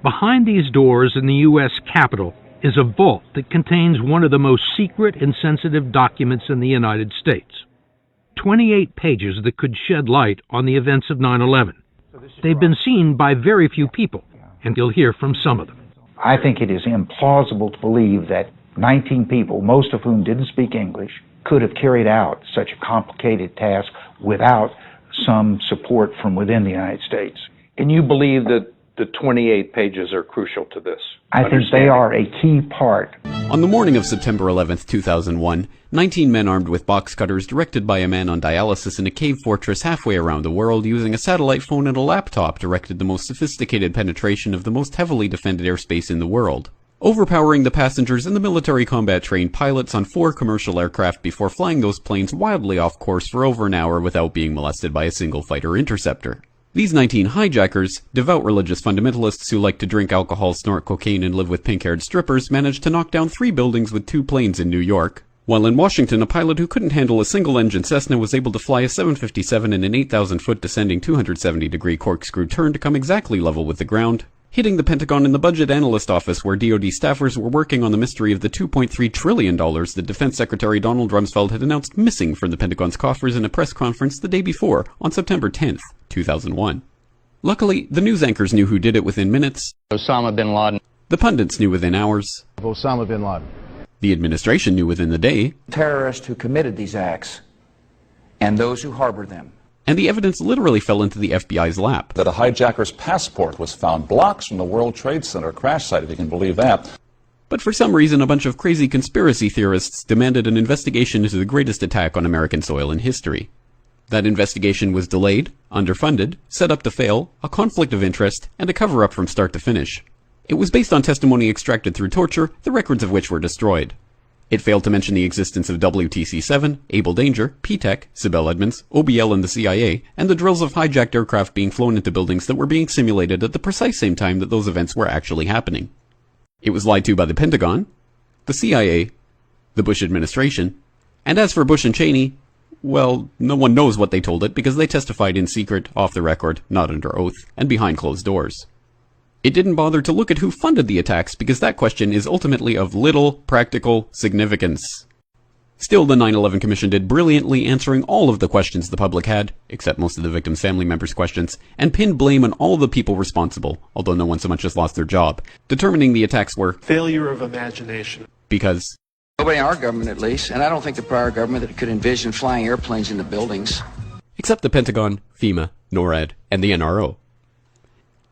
Behind these doors in the U.S. Capitol is a vault that contains one of the most secret and sensitive documents in the United States. 28 pages that could shed light on the events of 9/11. They've been seen by very few people, and you'll hear from some of them. I think it is implausible to believe that 19 people, most of whom didn't speak English, could have carried out such a complicated task without some support from within the United States. And you believe that the 28 pages are crucial to this? I think they are a key part. On the morning of September 11th, 2001, 19 men armed with box cutters, directed by a man on dialysis in a cave fortress halfway around the world using a satellite phone and a laptop, directed the most sophisticated penetration of the most heavily defended airspace in the world, overpowering the passengers and the military combat-trained pilots on 4 commercial aircraft before flying those planes wildly off course for over an hour without being molested by a single fighter interceptor. These 19 hijackers, devout religious fundamentalists who like to drink alcohol, snort cocaine, and live with pink-haired strippers, managed to knock down 3 buildings with 2 planes in New York, while in Washington a pilot who couldn't handle a single-engine Cessna was able to fly a 757 in an 8,000-foot descending 270-degree corkscrew turn to come exactly level with the ground, hitting the Pentagon in the budget analyst office where DoD staffers were working on the mystery of the $2.3 trillion that Defense Secretary Donald Rumsfeld had announced missing from the Pentagon's coffers in a press conference the day before, on September 10th, 2001. Luckily, the news anchors knew who did it within minutes. Osama bin Laden. The pundits knew within hours. Osama bin Laden. The administration knew within the day. Terrorists who committed these acts and those who harbored them. And the evidence literally fell into the FBI's lap. That a hijacker's passport was found blocks from the World Trade Center crash site, if you can believe that. But for some reason, a bunch of crazy conspiracy theorists demanded an investigation into the greatest attack on American soil in history. That investigation was delayed, underfunded, set up to fail, a conflict of interest, and a cover-up from start to finish. It was based on testimony extracted through torture, the records of which were destroyed. It failed to mention the existence of WTC-7, Able Danger, P-TECH, Sibel Edmonds, OBL and the CIA, and the drills of hijacked aircraft being flown into buildings that were being simulated at the precise same time that those events were actually happening. It was lied to by the Pentagon, the CIA, the Bush administration, and as for Bush and Cheney, well, no one knows what they told it because they testified in secret, off the record, not under oath, and behind closed doors. It didn't bother to look at who funded the attacks because that question is ultimately of little practical significance. Still, the 9/11 Commission did brilliantly, answering all of the questions the public had, except most of the victims' family members' questions, and pinned blame on all the people responsible, although no one so much as lost their job, determining the attacks were failure of imagination. Because nobody in our government, at least, and I don't think the prior government that could envision flying airplanes into buildings. Except the Pentagon, FEMA, NORAD, and the NRO.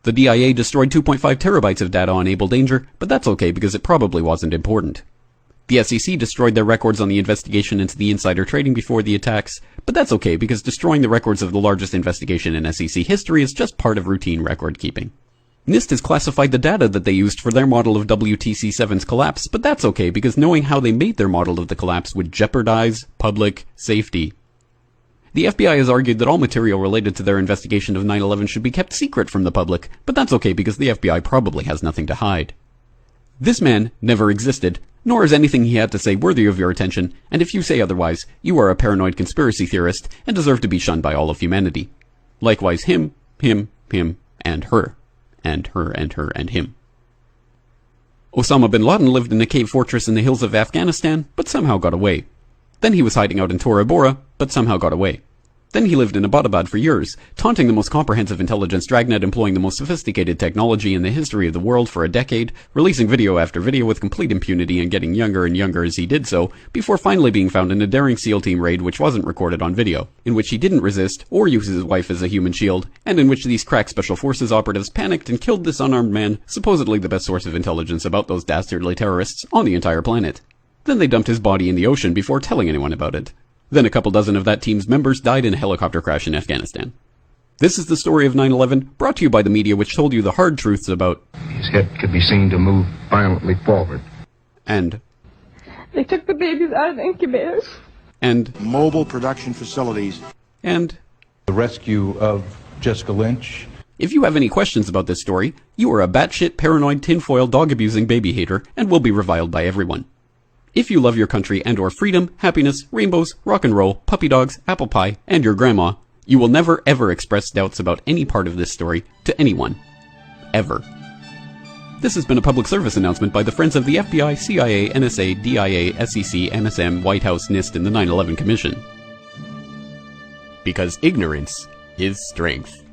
The DIA destroyed 2.5 terabytes of data on Able Danger, but that's okay because it probably wasn't important. The SEC destroyed their records on the investigation into the insider trading before the attacks, but that's okay because destroying the records of the largest investigation in SEC history is just part of routine record keeping. NIST has classified the data that they used for their model of WTC-7's collapse, but that's okay because knowing how they made their model of the collapse would jeopardize public safety. The FBI has argued that all material related to their investigation of 9/11 should be kept secret from the public, but that's okay because the FBI probably has nothing to hide. This man never existed, nor is anything he had to say worthy of your attention, and if you say otherwise, you are a paranoid conspiracy theorist and deserve to be shunned by all of humanity. Likewise him, and her. And her, and her, and him. Osama bin Laden lived in a cave fortress in the hills of Afghanistan, but somehow got away. Then he was hiding out in Tora Bora, but somehow got away. Then he lived in Abbottabad for years, taunting the most comprehensive intelligence dragnet employing the most sophisticated technology in the history of the world for a decade, releasing video after video with complete impunity and getting younger and younger as he did so, before finally being found in a daring SEAL team raid which wasn't recorded on video, in which he didn't resist or use his wife as a human shield, and in which these crack special forces operatives panicked and killed this unarmed man, supposedly the best source of intelligence about those dastardly terrorists on the entire planet. Then they dumped his body in the ocean before telling anyone about it. Then a couple dozen of that team's members died in a helicopter crash in Afghanistan. This is the story of 9/11, brought to you by the media which told you the hard truths about his head could be seen to move violently forward. And they took the babies out of the incubators. And mobile production facilities. And the rescue of Jessica Lynch. If you have any questions about this story, you are a batshit paranoid tinfoil dog-abusing baby hater and will be reviled by everyone. If you love your country and or freedom, happiness, rainbows, rock and roll, puppy dogs, apple pie, and your grandma, you will never ever express doubts about any part of this story to anyone. Ever. This has been a public service announcement by the Friends of the FBI, CIA, NSA, DIA, SEC, MSM, White House, NIST, and the 9/11 Commission. Because ignorance is strength.